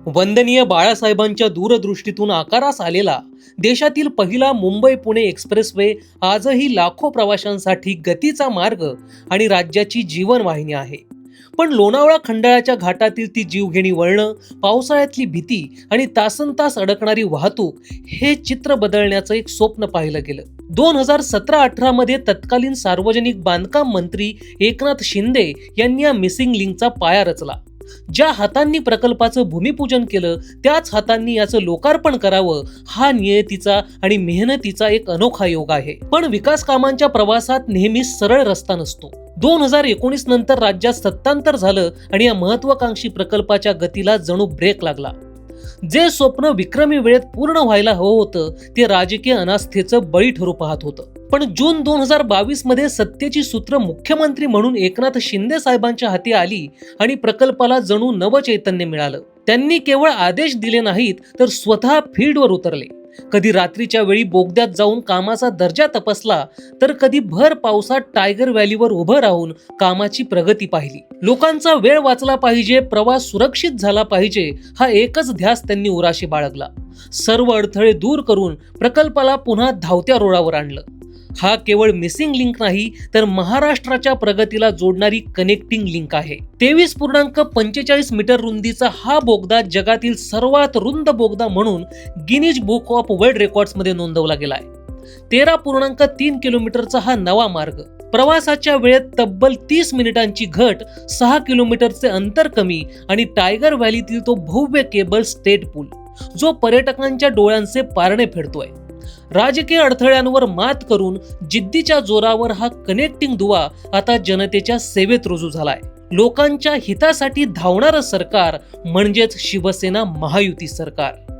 वंदनीय बाळासाहेबांच्या दूरदृष्टीतून आकारास आलेला देशातील पहिला मुंबई पुणे एक्सप्रेसवे आजही लाखो प्रवाशांसाठी गतीचा मार्ग आणि राज्याची जीवनवाहिनी आहे. पण लोणावळा खंडाळ्याच्या घाटातील ती जीवघेणी वळणं, पावसाळ्यातली भीती आणि तासनतास अडकणारी वाहतूक हे चित्र बदलण्याचं एक स्वप्न पाहिलं गेलं. 2017-18 मध्ये तत्कालीन सार्वजनिक बांधकाम मंत्री एकनाथ शिंदे यांनी या मिसिंग लिंकचा पाया रचला. ज्या हातांनी प्रकल्पाचं भूमिपूजन केलं त्याच हातांनी याचं लोकार्पण करावं हा नियतीचा आणि मेहनतीचा एक अनोखा योग आहे. पण विकास कामांच्या प्रवासात नेहमीच सरळ रस्ता नसतो. 2019 नंतर राज्यात सत्तांतर झालं आणि या महत्वाकांक्षी प्रकल्पाच्या गतीला जणू ब्रेक लागला. जे स्वप्न विक्रमी वेळेत पूर्ण व्हायला हवं होतं ते राजकीय अनास्थेचं बळी ठरू पाहत होतं. पण जून 2022 मध्ये सत्तेची सूत्र मुख्यमंत्री म्हणून एकनाथ शिंदे साहेबांच्या हाती आली आणि प्रकल्पाला जणू नवचैतन्य मिळालं. त्यांनी केवळ आदेश दिले नाहीत तर स्वतः फील्डवर उतरले. कधी रात्रीच्या वेळी बोगद्यात जाऊन कामाचा दर्जा तपासला तर कधी भर पावसात टायगर व्हॅलीवर उभं राहून कामाची प्रगती पाहिली. लोकांचा वेळ वाचला पाहिजे, प्रवास सुरक्षित झाला पाहिजे हा एकच ध्यास त्यांनी उराशी बाळगला. सर्व अडथळे दूर करून प्रकल्पाला पुन्हा धावत्या रुळावर आणलं. हा केवळ मिसिंग लिंक नाही तर महाराष्ट्राच्या प्रगतीला जोडणारी कनेक्टिंग लिंक आहे. 23.45 मीटर रुंदीचा हा बोगदा जगातील सर्वात रुंद बोगदा म्हणून Guinness book of world records मध्ये नोंदवला गेलाय. 13.3 किलोमीटरचा हा नवा मार्ग, प्रवासाच्या वेळेत तब्बल 30 मिनिटांची घट, 6 किलोमीटरचे अंतर कमी आणि टायगर व्हॅलीतील तो भव्य केबल स्टेट पूल जो पर्यटकांच्या डोळ्यांचे पारणे फेडतोय. राजकीय अडथळ्यांवर मात करून जिद्दीच्या जोरावर हा कनेक्टिंग दुवा आता जनतेच्या सेवेत रुजू झालाय. लोकांच्या हितासाठी धावणारं सरकार म्हणजेच शिवसेना महायुती सरकार.